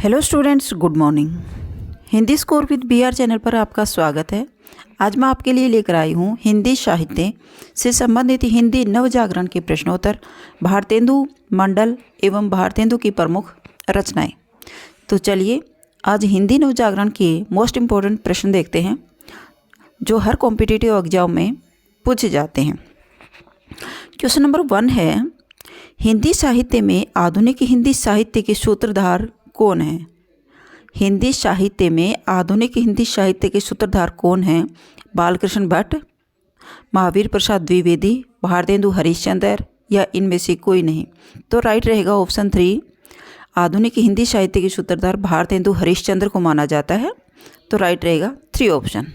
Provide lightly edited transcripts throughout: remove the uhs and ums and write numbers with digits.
Hello students, good morning. Hindi score with BR channel पर आपका स्वागत है। आज मैं आपके लिए लेकर आई हूँ हिंदी साहित्य से संबंधित हिंदी नवजागरण के प्रश्नोत्तर, भारतेंदु मंडल एवं भारतेंदु की प्रमुख रचनाएं। तो चलिए आज हिंदी नवजागरण के मोस्ट इम्पोर्टेंट प्रश्न देखते हैं जो हर कॉम्पिटिटिव एग्जाम में पूछे जाते हैं। क्वेश्चन नंबर 1 है, हिंदी साहित्य में आधुनिक हिंदी साहित्य के सूत्रधार कौन हैं? हिंदी साहित्य में आधुनिक हिंदी साहित्य के सूत्रधार कौन हैं? बालकृष्ण भट्ट, महावीर प्रसाद द्विवेदी, भारतेंदु हरिश्चंद्र या इनमें से कोई नहीं। तो राइट रहेगा ऑप्शन 3। आधुनिक हिंदी साहित्य के सूत्रधार भारतेंदु हरिश्चंद्र को माना जाता है। तो राइट रहेगा 3 ऑप्शन।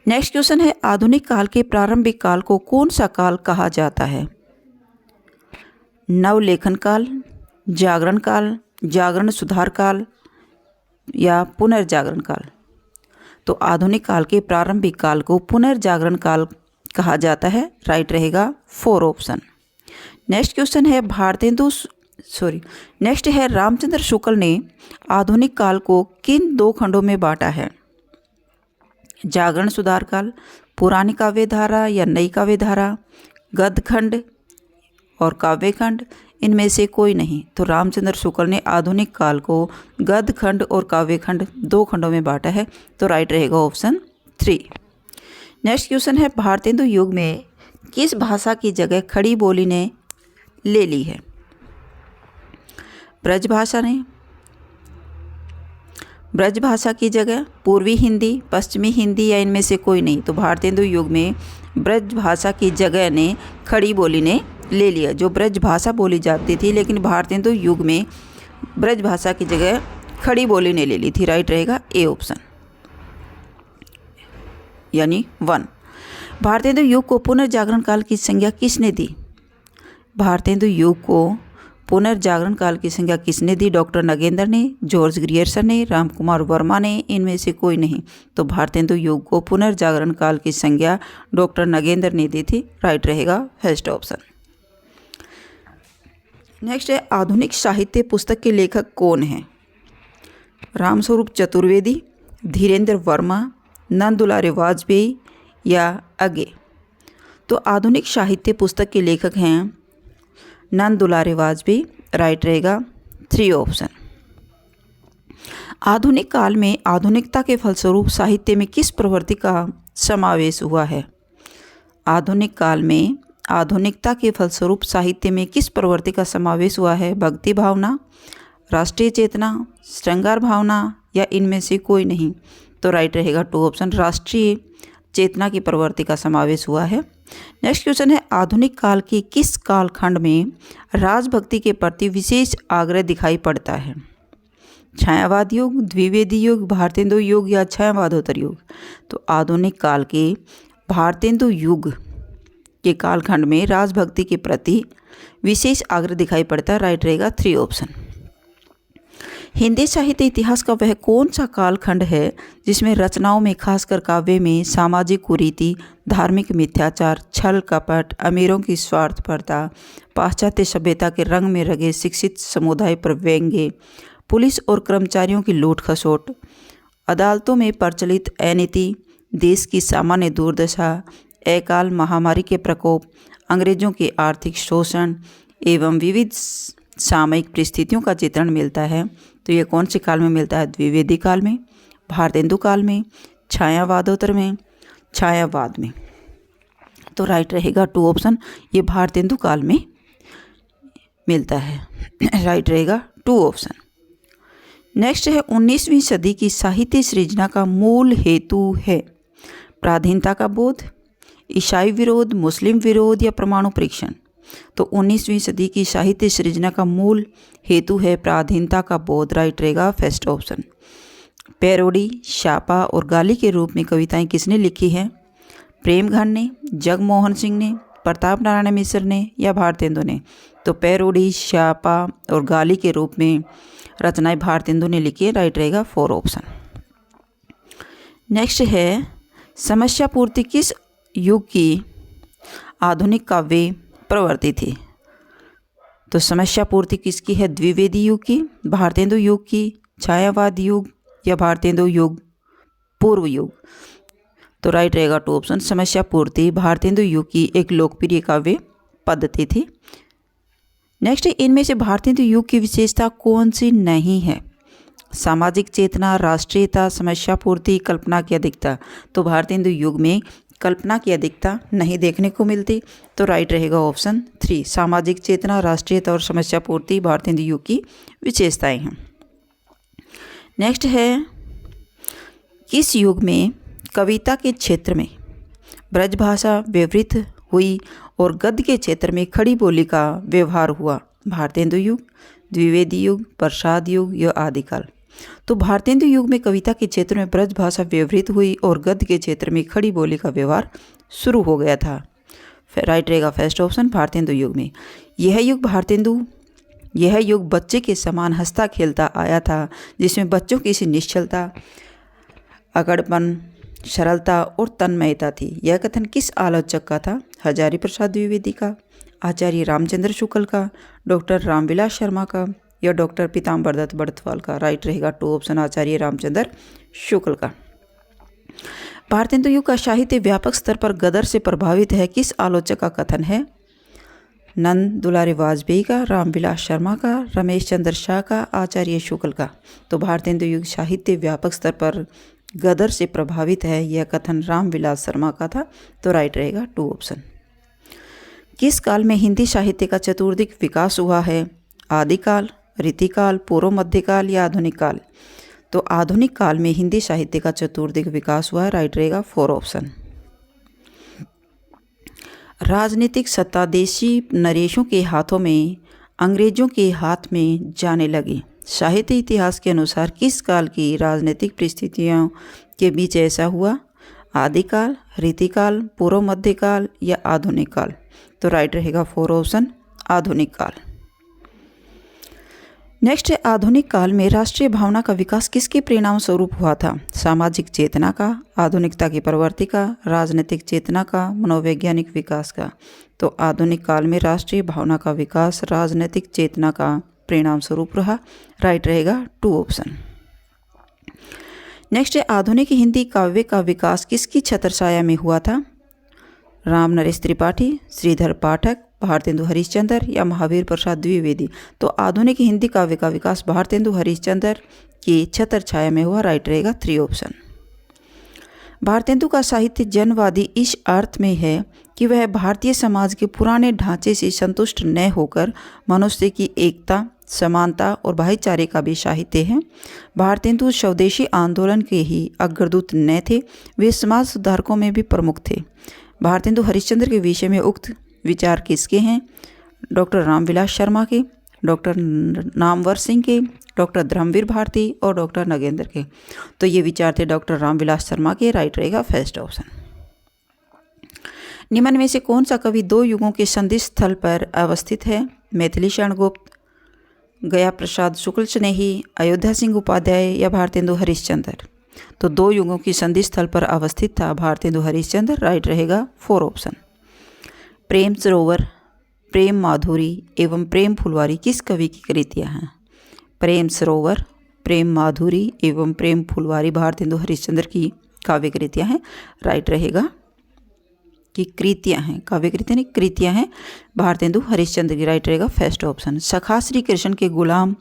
नेक्स्ट क्वेश्चन है, आधुनिक काल के प्रारंभिक काल को कौन सा काल कहा जाता है? नवलेखन काल, जागरण काल, जागरण सुधार काल या पुनर्जागरण काल। तो आधुनिक काल के प्रारंभिक काल को पुनर्जागरण काल कहा जाता है। राइट रहेगा 4 ऑप्शन। नेक्स्ट क्वेश्चन है, नेक्स्ट है, रामचंद्र शुक्ल ने आधुनिक काल को किन 2 खंडों में बांटा है? जागरण सुधार काल, पुरानी काव्य धारा या नई काव्य धारा, गद्य खंड और काव्य खंड, इनमें से कोई नहीं। तो रामचंद्र शुक्ल ने आधुनिक काल को गद्य खंड और काव्य खंड 2 खंडों में बांटा है। तो राइट रहेगा ऑप्शन 3। नेक्स्ट क्वेश्चन है, भारतेंदु युग में किस भाषा की जगह खड़ी बोली ने ले ली है? ब्रज भाषा की जगह पूर्वी हिंदी, पश्चिमी हिंदी या इनमें से कोई नहीं। तो भारतेंदु युग में ब्रज भाषा की जगह ने खड़ी बोली ने ले लिया। जो ब्रज भाषा बोली जाती थी, लेकिन भारतेंदु युग में ब्रज भाषा की जगह खड़ी बोली ने ले ली थी। राइट रहेगा ए ऑप्शन यानी 1। भारतेंदु युग को पुनर्जागरण काल की संज्ञा किसने दी? भारतेंदु युग को पुनर्जागरण काल की संज्ञा किसने दी? डॉक्टर नगेंद्र ने, जॉर्ज ग्रियर्सन ने, रामकुमार वर्मा ने, इनमें से कोई नहीं। तो भारतेंदु युग को पुनर्जागरण काल की संज्ञा डॉक्टर नगेंद्र ने दी थी। राइट रहेगा फर्स्ट ऑप्शन। नेक्स्ट है, आधुनिक साहित्य पुस्तक के लेखक कौन हैं? रामस्वरूप चतुर्वेदी, धीरेन्द्र वर्मा, नंद दुलारे वाजपेयी या अगे। तो आधुनिक साहित्य पुस्तक के लेखक हैं नंद दुलारे वाजपेयी। राइट रहेगा 3 ऑप्शन। आधुनिक काल में आधुनिकता के फलस्वरूप साहित्य में किस प्रवृत्ति का समावेश हुआ है? आधुनिक काल में आधुनिकता के फलस्वरूप साहित्य में किस प्रवृत्ति का समावेश हुआ है? भक्ति भावना, राष्ट्रीय चेतना, श्रृंगार भावना या इनमें से कोई नहीं। तो राइट रहेगा 2 ऑप्शन, राष्ट्रीय चेतना की प्रवृत्ति का समावेश हुआ है। नेक्स्ट क्वेश्चन है, आधुनिक काल के किस कालखंड में राजभक्ति के प्रति विशेष आग्रह दिखाई पड़ता है? छायावाद युग, द्विवेदी युग, भारतेंदु युग या छायावादोत्तर युग। तो आधुनिक काल के भारतेंदु युग के कालखंड में राजभक्ति के प्रति विशेष आग्रह दिखाई पड़ता है। राइट रहेगा 3 ऑप्शन। हिंदी साहित्य इतिहास का वह कौन सा कालखंड है जिसमें रचनाओं में, खासकर काव्य में, सामाजिक कुरीति, धार्मिक मिथ्याचार, छल कपट, अमीरों की स्वार्थपरता, पाश्चात्य सभ्यता के रंग में रंगे शिक्षित समुदाय पर व्यंग्य, पुलिस और कर्मचारियों की लूट खसोट, अदालतों में प्रचलित अनीति, देश की सामान्य दुर्दशा, अकाल महामारी के प्रकोप, अंग्रेजों के आर्थिक शोषण एवं विविध सामयिक परिस्थितियों का चित्रण मिलता है? तो ये कौन से काल में मिलता है? द्विवेदी काल में, भारतेंदु काल में, छायावादोत्तर में, छायावाद में। तो राइट रहेगा 2 ऑप्शन, ये भारतेंदु काल में मिलता है। राइट रहेगा 2 ऑप्शन। नेक्स्ट है, 19वीं सदी की साहित्य सृजना का मूल हेतु है? पराधीनता का बोध, ईसाई विरोध, मुस्लिम विरोध या परमाणु परीक्षण। तो 19वीं सदी की साहित्य सृजना का मूल हेतु है पराधीनता का बोध। राइट रहेगा फर्स्ट ऑप्शन। पैरोडी, शापा और गाली के रूप में कविताएं किसने लिखी हैं? प्रेमघन ने, जगमोहन सिंह ने, प्रताप नारायण मिश्र ने या भारतेंदु ने। तो पैरोडी, शापा और गाली के रूप में रचनाएं भारतेंदु ने लिखी है। राइट रहेगा 4 ऑप्शन। नेक्स्ट है, समस्या पूर्ति किस युग की आधुनिक काव्य प्रवृत्ति थी? तो समस्या पूर्ति किसकी है? द्विवेदी युग की, भारतेंदु युग की, छायावाद युग या भारतेंदु युग पूर्व युग? तो राइट रहेगा 2 ऑप्शन, समस्या पूर्ति भारतेंदु युग की एक लोकप्रिय काव्य पद्धति थी। नेक्स्ट, इनमें से भारतेंदु युग की विशेषता कौन सी नहीं है? सामाजिक चेतना, राष्ट्रीयता, समस्या पूर्ति, कल्पना की अधिकता। तो भारतेंदु युग में कल्पना की अधिकता नहीं देखने को मिलती। तो राइट रहेगा ऑप्शन 3, सामाजिक चेतना, राष्ट्रीयता और समस्या पूर्ति भारतेंदु युग की विशेषताएं हैं। नेक्स्ट है, किस युग में कविता के क्षेत्र में ब्रजभाषा व्यवहृत हुई और गद्य के क्षेत्र में खड़ी बोली का व्यवहार हुआ? भारतेंदु युग, द्विवेदी युग, प्रसाद युग या आदिकाल? तो भारतेंदु युग में कविता के क्षेत्र में ब्रजभाषा व्यवहृत हुई और गद्य के क्षेत्र में खड़ी बोली का व्यवहार शुरू हो गया था। राइट रहेगा फर्स्ट ऑप्शन, भारतेंदु युग में। यह युग बच्चे के समान हंसता खेलता आया था, जिसमें बच्चों की सी निश्चलता, अगड़पन, सरलता और तन्मयता थी। यह कथन किस आलोचक का था? हजारी प्रसाद द्विवेदी का, आचार्य रामचंद्र शुक्ल का, डॉक्टर रामविलास शर्मा का या डॉक्टर पीताम्बर दत्त बड़थवाल का? राइट रहेगा 2 ऑप्शन, आचार्य रामचंद्र शुक्ल का। भारतेंदु युग का साहित्य व्यापक स्तर पर गदर से प्रभावित है, किस आलोचक का कथन है? नंद दुलारे वाजपेयी का, रामविलास शर्मा का, रमेश चंद्र शाह का, आचार्य शुक्ल का? तो भारतेंदु युग साहित्य व्यापक स्तर पर गदर से प्रभावित है, यह कथन रामविलास शर्मा का था। तो राइट रहेगा 2 ऑप्शन। किस काल में हिंदी साहित्य का चतुर्दिक विकास हुआ है? आदिकाल, रीतिकाल, पूर्व मध्यकाल या आधुनिक काल? तो आधुनिक काल में हिंदी साहित्य का चतुर्दिक विकास हुआ है। राइट रहेगा 4 ऑप्शन। राजनीतिक सत्ता देशी नरेशों के हाथों में अंग्रेजों के हाथ में जाने लगी। साहित्य इतिहास के अनुसार किस काल की राजनीतिक परिस्थितियों के बीच ऐसा हुआ? आदिकाल, रीतिकाल, पूर्व मध्यकाल या आधुनिक काल? तो राइट रहेगा 4 ऑप्शन, आधुनिक काल। नेक्स्ट है, आधुनिक काल में राष्ट्रीय भावना का विकास किसके परिणाम स्वरूप हुआ था? सामाजिक चेतना का, आधुनिकता की प्रवृत्ति का, राजनीतिक चेतना का, मनोवैज्ञानिक विकास का? तो आधुनिक काल में राष्ट्रीय भावना का विकास राजनीतिक चेतना का परिणाम स्वरूप रहा। राइट रहेगा 2 ऑप्शन। नेक्स्ट है, आधुनिक हिंदी काव्य का विकास किसकी छत्रछाया में हुआ था? राम नरेश त्रिपाठी, श्रीधर पाठक, भारतेंदु हरिश्चंद्र या महावीर प्रसाद द्विवेदी? तो आधुनिक हिंदी काव्य का विकास भारतेंदु हरिश्चंद्र की छत्रछाया में हुआ। राइट रहेगा 3 ऑप्शन। भारतेंदु का साहित्य जनवादी इस अर्थ में है कि वह भारतीय समाज के पुराने ढांचे से संतुष्ट न होकर मनुष्य की एकता, समानता और भाईचारे का भी साहित्य है। भारतेंदु स्वदेशी आंदोलन के ही अग्रदूत न थे, वे समाज सुधारकों में भी प्रमुख थे। भारतेंदु हरिश्चंद्र के विषय में उक्त विचार किसके हैं? डॉक्टर रामविलास शर्मा के, डॉक्टर नामवर सिंह के, डॉक्टर धर्मवीर भारती और डॉक्टर नगेंद्र के? तो ये विचार थे डॉक्टर रामविलास शर्मा के। राइट रहेगा फर्स्ट ऑप्शन। निम्न में से कौन सा कवि 2 युगों के संधि स्थल पर अवस्थित है? मैथिली शरण गुप्त, गया प्रसाद शुक्ल स्नेही, अयोध्या सिंह उपाध्याय या भारतेंदु हरिश्चंद्र? तो 2 युगों की संधि स्थल पर अवस्थित था भारतेंदु हरिश्चंद्र। राइट रहेगा 4 ऑप्शन। प्रेम सरोवर, प्रेम माधुरी एवं प्रेम फुलवारी किस कवि की कृतियाँ हैं? प्रेम सरोवर, प्रेम माधुरी एवं प्रेम फुलवारी भारतेंदु हरिश्चंद्र की काव्य कृतियाँ हैं। राइट रहेगा कि कृतियाँ हैं, काव्य कृतियाँ नहीं कृतियाँ हैं भारतेंदु हरिश्चंद्र की। राइट रहेगा फर्स्ट ऑप्शन। सखा श्री कृष्ण के गुलाम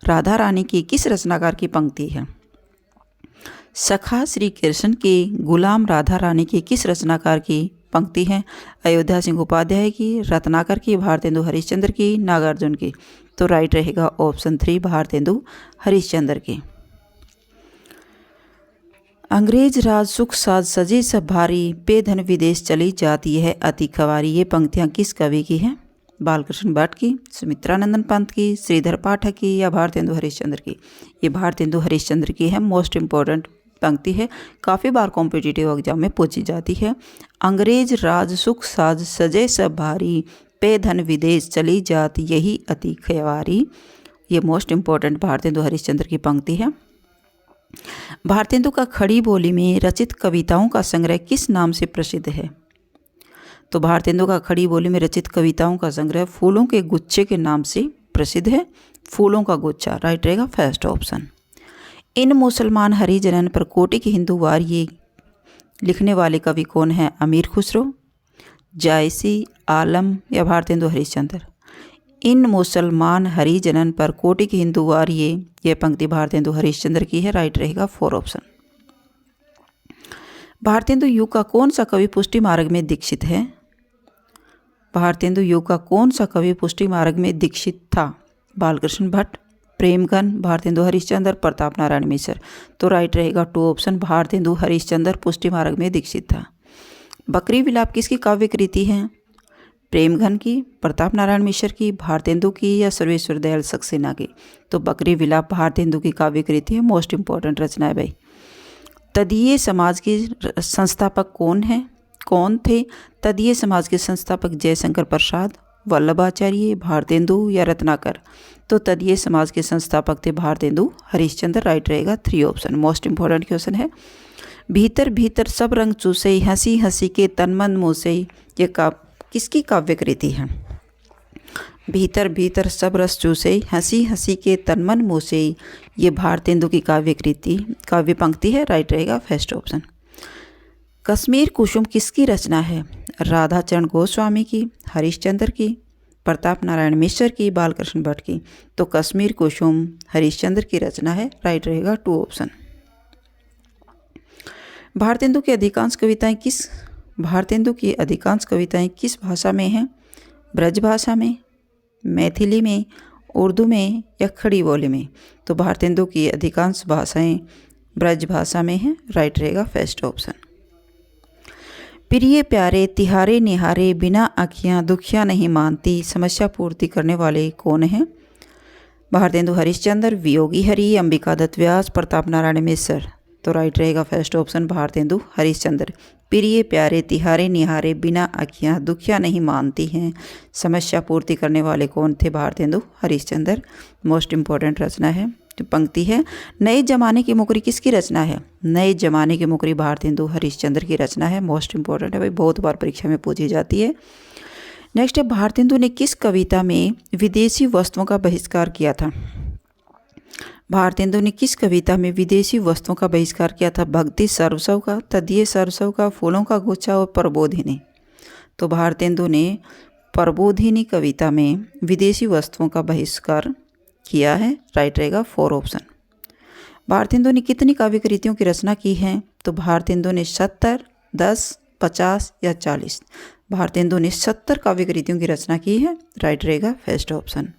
राधा रानी की किस रचनाकार की पंक्ति है? सखा श्री कृष्ण के गुलाम राधा रानी की किस रचनाकार की पंक्ति है? अयोध्या सिंह उपाध्याय की, रत्नाकर की, भारतेंदु हरिश्चंद्र की, नागार्जुन की? तो राइट रहेगा ऑप्शन 3 भारतेंदु हरिश्चंद्र की। अंग्रेज राज सुख साज सजे सब भारी, बेधन विदेश चली जाती है अति खवारी। ये पंक्तियाँ किस कवि की हैं? बालकृष्ण भट्ट की, सुमित्रानंदन पंत की, श्रीधर पाठक की या भारतेंदु हरिश्चंद्र की? ये भारतेंदु हरिश्चंद्र की है। मोस्ट इम्पोर्टेंट पंक्ति है, काफ़ी बार कॉम्पिटिटिव एग्जाम में पूछी जाती है। अंग्रेज राज सुख साज सजे सब भारी, पे धन विदेश चली जात यही अति खवारी। ये मोस्ट इम्पोर्टेंट भारतेंदु हरिश्चंद्र की पंक्ति है। भारतेंदु का खड़ी बोली में रचित कविताओं का संग्रह किस नाम से प्रसिद्ध है? तो भारतेंदु का खड़ी बोली में रचित कविताओं का संग्रह फूलों के गुच्छे के नाम से प्रसिद्ध है। फूलों का गुच्छा राइट रहेगा फर्स्ट ऑप्शन। इन मुसलमान हरिजनन पर कोटि के हिंदू वार ये लिखने वाले कवि कौन है? अमीर खुसरो, जायसी, आलम या भारतेंदु हरिश्चंद्र। इन मुसलमान हरिजनन पर कोटि के हिंदू वार ये पंक्ति भारतेंदु हरिश्चंद्र की है। राइट रहेगा 4 ऑप्शन। भारतेंदु युग का कौन सा कवि पुष्टि मार्ग में दीक्षित है? भारतेंदु युग का कौन सा कवि पुष्टि मार्ग में दीक्षित था? बालकृष्ण भट्ट, प्रेमगन, भारतेंदु हरिश्चंद्र, प्रताप नारायण मिश्र। तो राइट रहेगा 2 ऑप्शन, भारतेंदु हरिश्चंद्र पुष्टि मार्ग में दीक्षित था। बकरी विलाप किसकी काव्य कृति है? प्रेमघन की, प्रताप नारायण मिश्र की, भारतेंदु की या सर्वेश्वर दयाल सक्सेना की। तो बकरी विलाप भारतेंदु की काव्य कृति है। मोस्ट इंपॉर्टेंट रचना है भाई। तदीय समाज के संस्थापक कौन थे? तदीय समाज के संस्थापक जयशंकर प्रसाद, वल्लभाचार्य, भारतेंदु या रत्नाकर। तो तदीय समाज के संस्थापक थे भारतेंदु हरिश्चंद्र। राइट रहेगा 3 ऑप्शन। मोस्ट इंपॉर्टेंट क्वेश्चन है। भीतर भीतर सब रंग चूसे हंसी हंसी के तन मन मोसे ये किसकी काव्य कृति है? भीतर भीतर सब रस चूसे हंसी हंसी के तन मन मोसे ये भारतेंदु की काव्य पंक्ति है। राइट रहेगा फर्स्ट ऑप्शन। कश्मीर कुसुम किसकी रचना है? राधाचरण गोस्वामी की, हरिश्चंद्र की, प्रताप नारायण मिश्र की, बालकृष्ण भट्ट की। तो कश्मीर कुसुम हरिश्चंद्र की रचना है। राइट रहेगा 2 ऑप्शन। भारतेंदु की अधिकांश कविताएं किस भाषा में हैं? ब्रज भाषा में, मैथिली में, उर्दू में या खड़ी बोली में। तो भारतेंदु की अधिकांश भाषाएं ब्रज भाषा में हैं। राइट रहेगा फर्स्ट ऑप्शन। प्रिय प्यारे तिहारे निहारे बिना आँखियाँ दुखियाँ नहीं मानती समस्या पूर्ति करने वाले कौन हैं? भारतेंदु हरिश्चंद्र, वियोगी हरि, अंबिका दत्त व्यास, प्रताप नारायण मिश्र। तो राइट रहेगा फर्स्ट ऑप्शन, भारतेंदु हरिश्चंद्र। प्रिय प्यारे तिहारे निहारे बिना आँखियाँ दुखियाँ नहीं मानती हैं समस्या पूर्ति करने वाले कौन थे? भारतेंदु हरिश्चंद्र। मोस्ट इंपॉर्टेंट रचना है। जो पंक्ति है, नए जमाने की मुकरी किसकी रचना है? नए जमाने की मुकरी भारतेंदु हरिश्चंद्र की रचना है। मोस्ट इंपॉर्टेंट है भाई, बहुत बार परीक्षा में पूछी जाती है। नेक्स्ट है, भारतेंदु ने किस कविता में विदेशी वस्तुओं का बहिष्कार किया था? भारतेंदु ने किस कविता में विदेशी वस्तुओं का बहिष्कार किया था? भक्ति सर्वस्व का, तदीय सर्वस्व का, फूलों का गुच्छा और प्रबोधिनी। तो भारतेंदु ने प्रबोधिनी कविता में विदेशी वस्तुओं का बहिष्कार किया है। राइट रहेगा 4 ऑप्शन। भारतेंदु ने कितनी काव्य कृतियों की रचना की है? तो भारतेंदु ने 70, 10, 50 या 40। भारतेंदु ने 70 काव्य कृतियों की रचना की है। राइट रहेगा फर्स्ट ऑप्शन।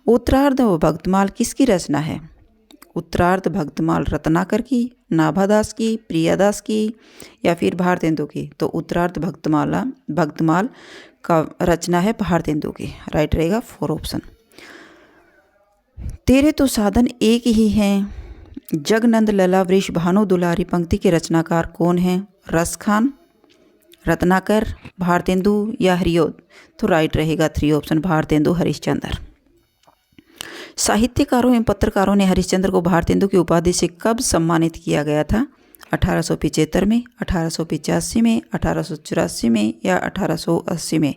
उत्तरार्ध व भक्तमाल किसकी रचना है? उत्तरार्ध भक्तमाल रत्नाकर की, नाभादास की, प्रियादास की या फिर भारतेंदु की। तो उत्तरार्ध भक्तमाल का रचना है भारतेंदु की। राइट रहेगा 4 ऑप्शन। तेरे तो साधन एक ही हैं, जगनंद लला वृष भानु दुलारी पंक्ति के रचनाकार कौन हैं? रस खान, रत्नाकर, भारतेंदु या हरियोद। तो राइट रहेगा 3 ऑप्शन, भारतेंदु हरिश्चंद्र। साहित्यकारों एवं पत्रकारों ने हरिश्चंद्र को भारतेंदु की उपाधि से कब सम्मानित किया गया था? 1875 में, 1885 में, 1884 में या 1880 में।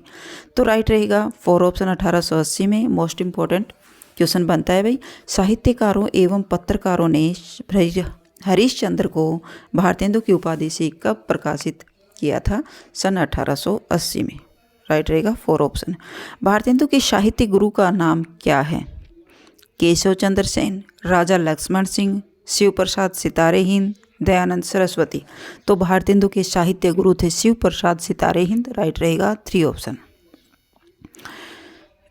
तो राइट रहेगा 4 ऑप्शन, 1880 में। मोस्ट इंपॉर्टेंट क्वेश्चन बनता है भाई, साहित्यकारों एवं पत्रकारों ने हरिश्चंद्र को भारतेंदु की उपाधि से कब प्रकाशित किया था? सन 1880 में। राइट रहेगा 4 ऑप्शन। भारतेंदु के साहित्य गुरु का नाम क्या है? केशव चंद्र सेन, राजा लक्ष्मण सिंह, शिव प्रसाद सितारे हिंद, दयानंद सरस्वती। तो भारतेंदु के साहित्य गुरु थे शिव प्रसाद सितारे हिंद। राइट रहेगा 3 ऑप्शन।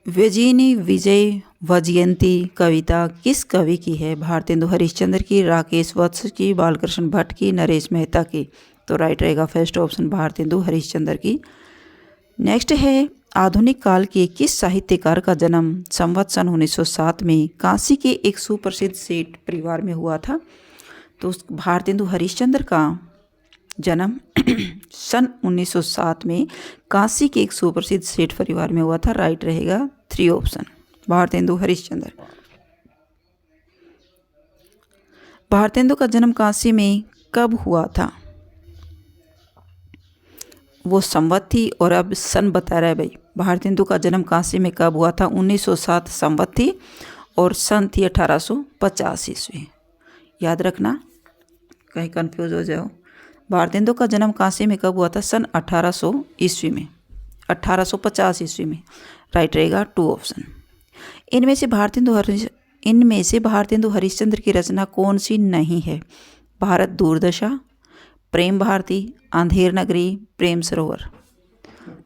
व्यजिनी विजय वजयंती कविता किस कवि की है? भारतेंदु हरिश्चंद्र की, राकेश वत्स की, बालकृष्ण भट्ट की, नरेश मेहता की। तो राइट रहेगा फर्स्ट ऑप्शन, भारतेंदु हरिश्चंद्र की। नेक्स्ट है, आधुनिक काल के किस साहित्यकार का जन्म संवत सन 1907 में काशी के एक सुप्रसिद्ध सेठ परिवार में हुआ था? तो भारतेंदु हरिश्चंद्र का जन्म सन 1907 में काशी के एक सुप्रसिद्ध सेठ परिवार में हुआ था। राइट रहेगा 3 ऑप्शन, भारतेंदु हरिश्चंद्र। भारतेंदु का जन्म काशी में कब हुआ था? वो संवत थी और अब सन बता रहा है भाई। भारतेंदु का जन्म काशी में कब हुआ था? 1907 संवत थी और सन थी 1850 ईस्वी। याद रखना, कहीं कंफ्यूज हो जाओ। भारतेंदु का जन्म काशी में कब हुआ था? सन 1800 ईस्वी में, 1850 ईस्वी में। राइट रहेगा 2 ऑप्शन। इनमें से भारतेंदु हरिश्चंद्र की रचना कौन सी नहीं है? भारत दूरदशा, प्रेम भारती, अंधेर नगरी, प्रेम सरोवर।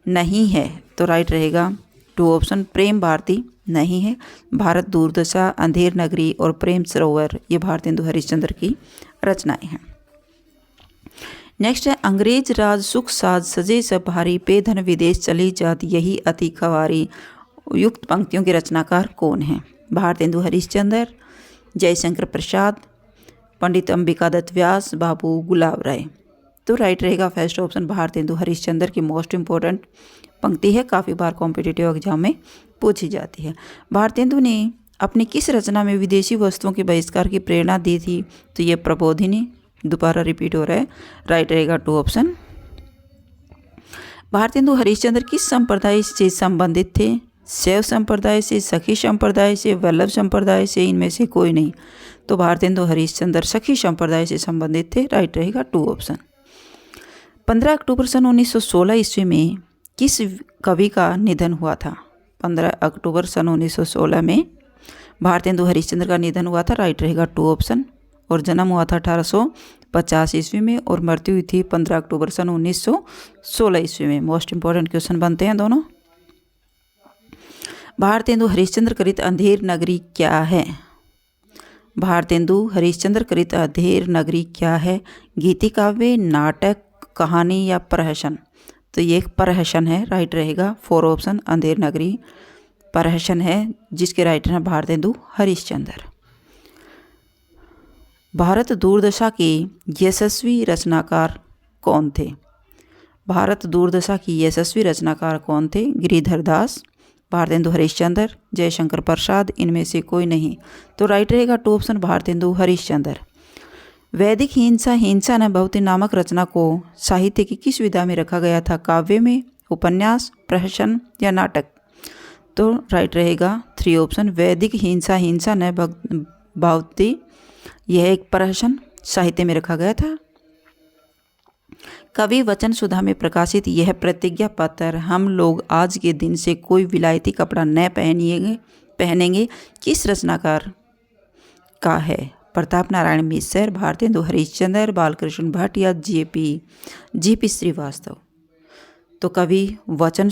नहीं है, तो राइट रहेगा 2 ऑप्शन, प्रेम भारती नहीं है। भारत दूरदशा, अंधेर नगरी और प्रेम सरोवर ये भारतेंदु हरिश्चंद्र की रचनाएं हैं। नेक्स्ट है, अंग्रेज राज सुख साज सजे सब भारी, पे धन विदेश चली जात यही अति खवारी। युक्त पंक्तियों के रचनाकार कौन हैं? भारतेंदु हरिश्चंद्र, जयशंकर प्रसाद, पंडित अंबिका दत्त व्यास, बाबू गुलाब राय। तो राइट रहेगा फर्स्ट ऑप्शन, भारतेंदु हरिश्चंद्र की मोस्ट इंपॉर्टेंट पंक्ति है, काफ़ी बार कॉम्पिटिटिव एग्जाम में पूछी जाती है। भारतेंदु ने अपनी किस रचना में विदेशी वस्तुओं के बहिष्कार की प्रेरणा दी थी? तो ये प्रबोधिनी, दोबारा रिपीट हो रहा है। राइट रहेगा 2 ऑप्शन। भारतेंदु हरिश्चंद्र किस संप्रदाय से संबंधित थे? शैव संप्रदाय से, सखी संप्रदाय से, वल्लभ संप्रदाय से, इनमें से कोई नहीं। तो भारतेंदु हरिश्चंद्र सखी संप्रदाय से संबंधित थे। राइट रहेगा 2 ऑप्शन। 15 अक्टूबर सन 1916 ईस्वी में किस कवि का निधन हुआ था? 15 अक्टूबर सन 1916 में भारतेंदु हरिश्चंद्र का निधन हुआ था। राइट रहेगा 2 ऑप्शन। और जन्म हुआ था 1850 ईस्वी में और मृत्यु हुई थी 15 अक्टूबर सन 1916 ईस्वी में। मोस्ट इंपॉर्टेंट क्वेश्चन बनते हैं दोनों। भारतेंदु हरिश्चंद्र कृत अंधेर नगरी क्या है? भारतेंदु हरिश्चंद्र कृत अंधेर नगरी क्या है? गीति काव्य, नाटक, कहानी या प्रहसन? तो ये एक प्रहसन है। राइट रहेगा 4 ऑप्शन, अंधेर नगरी प्रहसन है, जिसके राइटर हैं भारतेंदु हरिश्चंद्र। भारत दूरदशा के यशस्वी रचनाकार कौन थे? भारत दूरदशा की यशस्वी रचनाकार कौन थे? गिरिधर दास, भारतेंदु हरिश्चंद्र, जयशंकर प्रसाद, इनमें से कोई नहीं। तो राइट रहेगा 2 ऑप्शन, भारतेंदु हरिश्चंद्र। वैदिक हिंसा न भवती नामक रचना को साहित्य की किस विधा में रखा गया था? काव्य में, उपन्यास, प्रहसन या नाटक? तो राइट रहेगा 3 ऑप्शन, वैदिक हिंसा न भवती, यह एक प्रहसन साहित्य में रखा गया था। कवि वचन सुधा में प्रकाशित यह प्रतिज्ञा पत्र हम लोग आज के दिन से कोई विलायती कपड़ा न पहनेंगे किस रचनाकार का है? प्रताप नारायण मिश्र, भारतेंदु हरिश्चंद्र, बालकृष्ण भट्ट या जीपी श्रीवास्तव? तो कवि वचन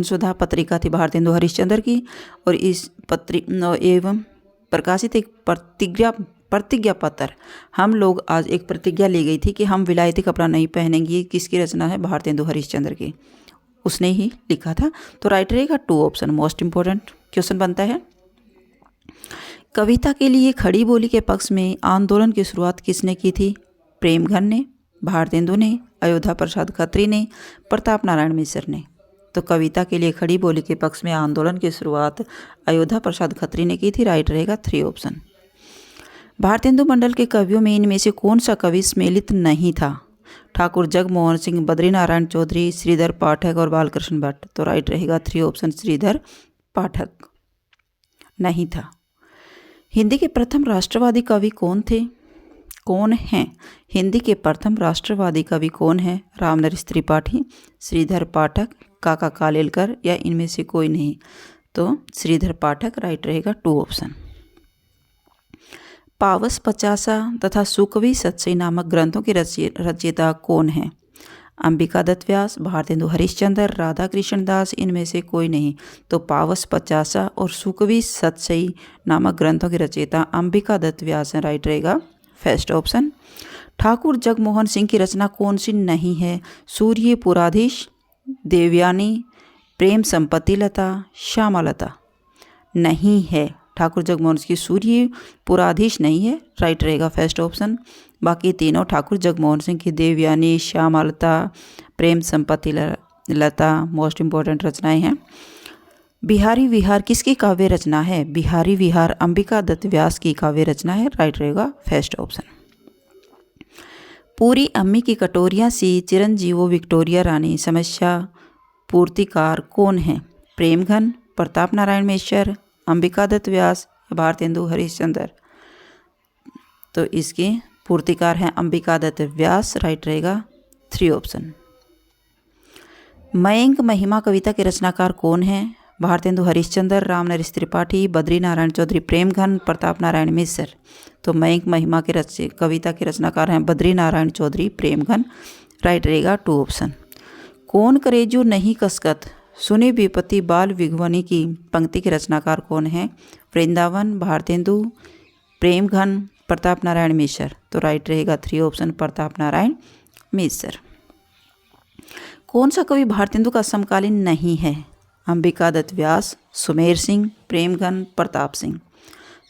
सुधा पत्रिका थी भारतेंदु हरिश्चंद्र की, और इस एवं प्रकाशित एक प्रतिज्ञा पत्र हम लोग आज एक प्रतिज्ञा ली गई थी कि हम विलायती कपड़ा नहीं पहनेंगे, किसकी रचना है? भारतेंदु हरिश्चंद्र की, उसने ही लिखा था। तो राइट रहेगा 2 ऑप्शन। मोस्ट इंपॉर्टेंट क्वेश्चन बनता है। कविता के लिए खड़ी बोली के पक्ष में आंदोलन की शुरुआत किसने की थी? प्रेमघन ने, भारतेंदु ने, अयोध्या प्रसाद खत्री ने, प्रताप नारायण मिश्र ने? तो कविता के लिए खड़ी बोली के पक्ष में आंदोलन की शुरुआत अयोध्या प्रसाद खत्री ने की थी। राइट रहेगा 3 ऑप्शन। भारतेंदु मंडल के कवियों में इनमें से कौन सा कवि सम्मिलित नहीं था? ठाकुर जगमोहन सिंह, बद्रीनारायण चौधरी, श्रीधर पाठक और बालकृष्ण भट्ट? तो राइट रहेगा 3 ऑप्शन, श्रीधर पाठक नहीं था। हिंदी के प्रथम राष्ट्रवादी कवि कौन हैं? हिंदी के प्रथम राष्ट्रवादी कवि कौन है? रामनरेश त्रिपाठी, श्रीधर पाठक, काका कालेलकर या इनमें से कोई नहीं? तो श्रीधर पाठक राइट रहेगा 2 ऑप्शन। पावस पचासा तथा सुकवि सतसई नामक ग्रंथों के रचयिता कौन है? अंबिका दत्त व्यास, भारतेंदु हरिश्चंद्र, राधा कृष्ण दास, इनमें से कोई नहीं? तो पावस पचासा और सुकवि सतसई नामक ग्रंथों के रचयिता अंबिका दत्त व्यास हैं। राइट रहेगा फर्स्ट ऑप्शन। ठाकुर जगमोहन सिंह की रचना कौन सी नहीं है? सूर्य पुराधीश, देवयानी, प्रेम संपत्ति लता, श्यामालता? नहीं है। ठाकुर जगमोहन सिंह की सूर्य पुराधीश नहीं है। राइट रहेगा फर्स्ट ऑप्शन। बाकी तीनों ठाकुर जगमोहन सिंह की देवयानी, श्यामालता, प्रेम संपत्ति लता मोस्ट इंपॉर्टेंट रचनाएं हैं। बिहारी विहार किसकी काव्य रचना है? बिहारी विहार अंबिका दत्त व्यास की काव्य रचना है। राइट रहेगा फर्स्ट ऑप्शन। पूरी अम्मी की कटोरियाँ सी चिरंजीवो विक्टोरिया रानी समस्या पूर्तिकार कौन है? प्रेमघन, प्रताप नारायण मिश्र, अंबिका दत्त व्यास, भारतेंदु हरिश्चंद्र। तो इसके पूर्तिकार हैं अंबिका दत्त व्यास, राइट रहेगा 3 ऑप्शन। मयंक महिमा कविता के रचनाकार कौन हैं? भारतेंदु हरिश्चंद्र, रामनरेश त्रिपाठी, बद्री नारायण चौधरी प्रेमघन, प्रताप नारायण मिश्र। तो मयंक महिमा के कविता के रचनाकार हैं बद्री नारायण चौधरी प्रेमघन, राइट रहेगा 2 ऑप्शन। कौन करेजू नहीं कसकत सुनी विपत्ति बाल विघ्वनी की पंक्ति के रचनाकार कौन हैं? वृंदावन, भारतेंदु, प्रेमघन, प्रताप नारायण मिश्र। तो राइट रहेगा 3 ऑप्शन, प्रताप नारायण मिश्र। कौन सा कवि भारतेंदु का समकालीन नहीं है? अंबिका दत्त व्यास, सुमेर सिंह, प्रेमघन, प्रताप सिंह।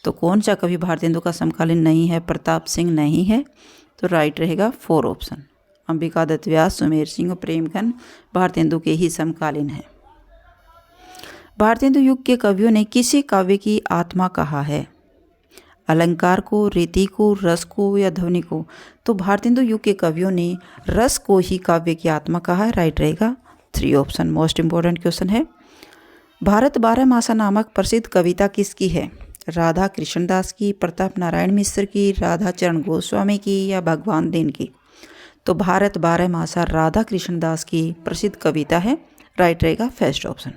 तो कौन सा कवि भारतेंदु का समकालीन नहीं है? प्रताप सिंह नहीं है। तो राइट रहेगा 4 ऑप्शन। अंबिका दत्त व्यास, सुमेर सिंह और प्रेमघन भारतेंदु के ही समकालीन हैं। भारतेंदु युग के कवियों ने किसी काव्य की आत्मा कहा है? अलंकार को, रीति को, रस को या ध्वनि को? तो भारतेंदु युग के कवियों ने रस को ही काव्य की आत्मा कहा है, राइट रहेगा 3 ऑप्शन। मोस्ट इंपॉर्टेंट क्वेश्चन है। भारत 12 मासा नामक प्रसिद्ध कविता किसकी है? राधा कृष्णदास की, प्रताप नारायण मिश्र की, राधा चरण गोस्वामी की या भगवान दीन की? तो भारत 12 मासा राधा कृष्णदास की प्रसिद्ध कविता है, राइट रहेगा फर्स्ट ऑप्शन।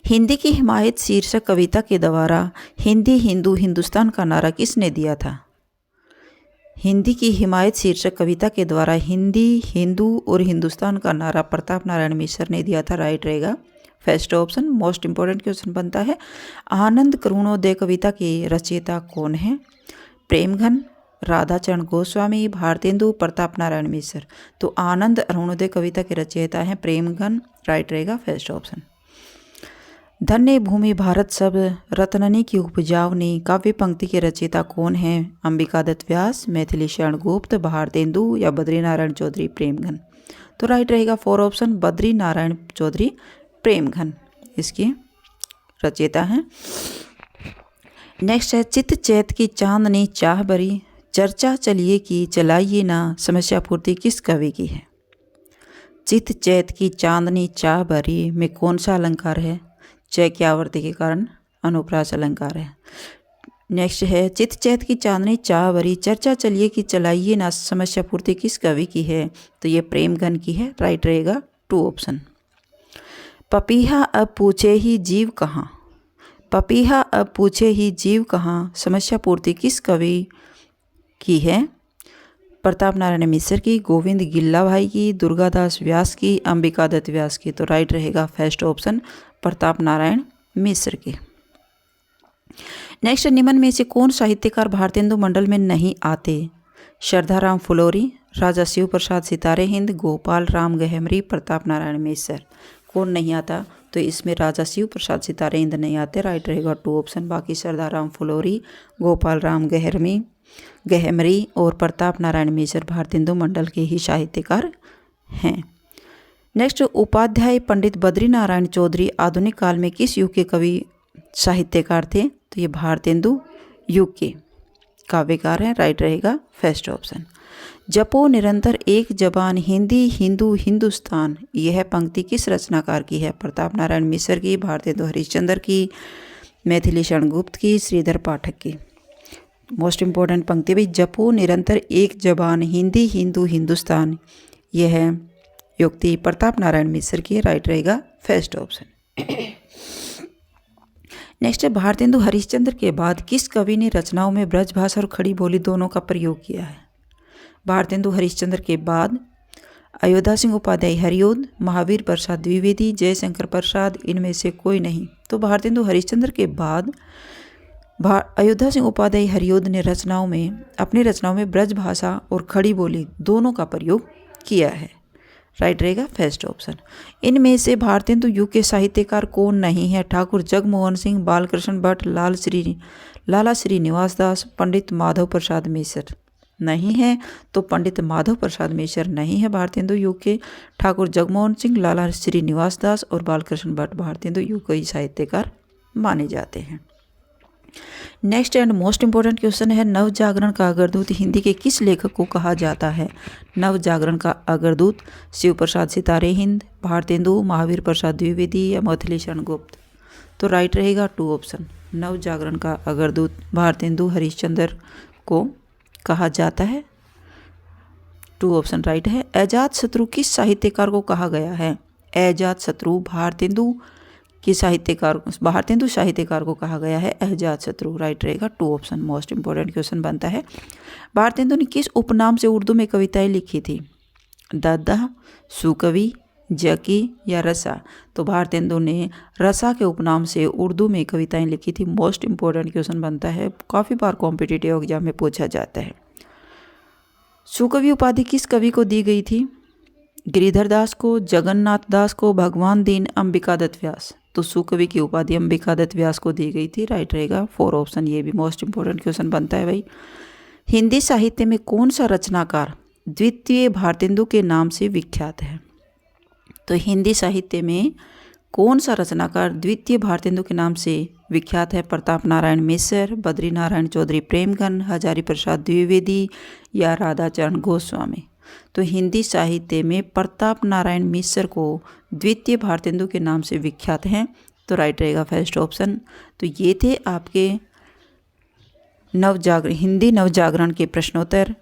हिंदी की हिमायत शीर्षक कविता के द्वारा हिंदी हिंदू हिंदुस्तान का नारा किसने दिया था? हिंदी की हिमायत शीर्षक कविता के द्वारा हिंदी हिंदू और हिंदुस्तान का नारा प्रताप नारायण मिश्र ने दिया था, राइट रहेगा first option. Most important question बनता है। आनंद करुणोदय कविता के रचयिता कौन है? प्रेमघन, राधा चरण गोस्वामी, भारतेंदु, प्रताप नारायण मिश्र। तो आनंद अरुणोदय कविता के रचयिता हैं प्रेमघन, राइट रहेगा फर्स्ट ऑप्शन। धन्य भूमि भारत सब रत्ननी की उपजावनी काव्य पंक्ति के रचयिता कौन हैं? अंबिका दत्त व्यास, मैथिली शरण गुप्त, भारतेंदु या बद्री नारायण चौधरी प्रेमघन। तो राइट रहेगा 4 ऑप्शन, बद्री नारायण चौधरी प्रेमघन इसके रचयिता हैं। नेक्स्ट है चित चैत की चांदनी चाह भरी चर्चा चलिए की चलाइए ना समस्या पूर्ति किस कवि की है? चित चैत की चांदनी चाह भरी में कौन सा अलंकार है? चय की आवर्ती के कारण अनुप्रास अलंकार है। नेक्स्ट है चित चैत की चांदनी चाह भरी चर्चा चलिए कि चलाइए ना समस्या पूर्ति किस कवि की है? तो ये प्रेमघन की है, राइट रहेगा 2 ऑप्शन। पपीहा अब पूछे ही जीव कहाँ, पपीहा अब पूछे ही जीव कहाँ समस्या पूर्ति किस कवि की है? प्रताप नारायण मिश्र की, गोविंद गिल्ला भाई की, दुर्गादास व्यास की, अंबिका दत्त व्यास की। तो राइट रहेगा फर्स्ट ऑप्शन, प्रताप नारायण मिश्र की। नेक्स्ट, निम्न में से कौन साहित्यकार भारतेंदु मंडल में नहीं आते? श्रद्धाराम फुलोरी, राजा शिव प्रसाद सितारे हिंद, गोपाल राम गहमरी, प्रताप नारायण मिश्र। कौन नहीं आता? तो इसमें राजा शिव प्रसाद सितारे हिंद नहीं आते, राइट रहेगा 2 ऑप्शन। बाकी श्रद्धाराम फुलोरी, गोपाल राम गहमरी और प्रताप नारायण मिश्र भारतेंदु मंडल के ही साहित्यकार हैं। नेक्स्ट, उपाध्याय पंडित बद्री नारायण चौधरी आधुनिक काल में किस युग के कवि साहित्यकार थे? तो ये भारतेंदु युग के काव्यकार हैं, राइट रहेगा फर्स्ट ऑप्शन। जपो निरंतर एक जबान हिंदी हिंदू हिंदुस्तान, यह पंक्ति किस रचनाकार की है? प्रताप नारायण मिश्र की, भारतेंदु हरिश्चंद्र की, मैथिली शरण गुप्त की, श्रीधर पाठक की। मोस्ट इंपॉर्टेंट पंक्ति भी, जपो निरंतर एक जबान हिंदी हिंदू हिंदुस्तान, यह युक्ति प्रताप नारायण मिश्र की, राइट रहेगा फर्स्ट ऑप्शन। नेक्स्ट है, भारतेंदु हरिश्चंद्र के बाद किस कवि ने रचनाओं में ब्रजभाषा और खड़ी बोली दोनों का प्रयोग किया है? भारतेंदु हरिश्चंद्र के बाद अयोध्या सिंह उपाध्याय हरिओद, महावीर प्रसाद द्विवेदी, जयशंकर प्रसाद, इनमें से कोई नहीं। तो भारतेंदु हरिश्चंद्र के बाद अयोध्या सिंह उपाध्याय हरिओद ने अपनी रचनाओं में ब्रजभाषा और खड़ी बोली दोनों का प्रयोग किया है, राइट रहेगा फर्स्ट ऑप्शन। इनमें से भारतेंदु युग के साहित्यकार कौन नहीं है? ठाकुर जगमोहन सिंह, बालकृष्ण भट्ट, लाला श्रीनिवास दास, पंडित माधव प्रसाद मिश्र नहीं है। तो पंडित माधव प्रसाद मिश्र नहीं है भारतेंदु युग के। ठाकुर जगमोहन सिंह, लाला श्रीनिवास दास और बालकृष्ण भट्ट भारतेंदु युग के साहित्यकार माने जाते हैं। Next and most important question है, नव जागरण का अग्रदूत हिंदी के किस लेखक को कहा जाता है? नव जागरण का अग्रदूत शिव प्रसाद सितारे हिंद, भारतेंदु, महावीर प्रसाद द्विवेदी या मैथिली शरण गुप्त? तो राइट रहेगा 2 ऑप्शन। नव जागरण का अग्रदूत भारतेंदु हरिश्चंद्र को कहा जाता है। 2 ऑप्शन राइट है। अजात शत्रु किस साहित्यकार को कहा गया है? अजात शत्रु भारतेंदु साहित्यकार को कहा गया है अजात शत्रु। राइट रहेगा 2 ऑप्शन। मोस्ट इंपोर्टेंट क्वेश्चन बनता है, भारतेंदु ने किस उपनाम से उर्दू में कविताएं लिखी थी? दादा, सुकवि, जकी या रसा? तो भारतेंदु ने रसा के उपनाम से उर्दू में कविताएं लिखी थी। मोस्ट इंपोर्टेंट क्वेश्चन बनता है, काफ़ी बार कॉम्पिटिटिव एग्जाम में पूछा जाता है। सुकवि उपाधि किस कवि को दी गई थी? गिरिधर दास को, जगन्नाथ दास को, भगवान दीन, अंबिका दत्त व्यास? तो सुकवि की उपाधि अंबिका दत्त व्यास को दी गई थी। राइट रहेगा 4 ऑप्शन। ये भी मोस्ट इंपोर्टेंट क्वेश्चन बनता है भाई। हिंदी साहित्य में कौन सा रचनाकार द्वितीय भारतेंदु के नाम से विख्यात है? तो हिंदी साहित्य में कौन सा रचनाकार द्वितीय भारतेंदु के नाम से विख्यात है? प्रताप नारायण मिश्र, बद्री नारायण चौधरी प्रेमगन, हजारी प्रसाद द्विवेदी या राधाचरण गोस्वामी? तो हिंदी साहित्य में प्रताप नारायण मिश्र को द्वितीय भारतेंदु के नाम से विख्यात हैं। तो राइट रहेगा फर्स्ट ऑप्शन। तो ये थे आपके हिंदी नवजागरण के प्रश्नोत्तर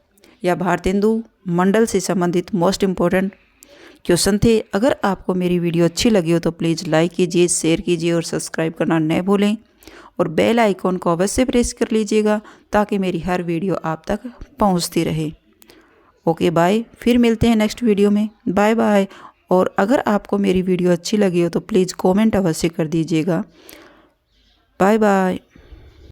या भारतेंदु मंडल से संबंधित मोस्ट इम्पोर्टेंट क्वेश्चन थे। अगर आपको मेरी वीडियो अच्छी लगी हो तो प्लीज़ लाइक कीजिए, शेयर कीजिए और सब्सक्राइब करना न भूलें और बेल आइकॉन को अवश्य प्रेस कर लीजिएगा ताकि मेरी हर वीडियो आप तक पहुंचती रहे। ओके बाय, फिर मिलते हैं नेक्स्ट वीडियो में। Bye bye. और अगर आपको मेरी वीडियो अच्छी लगी हो तो प्लीज़ कमेंट अवश्य कर दीजिएगा। Bye bye.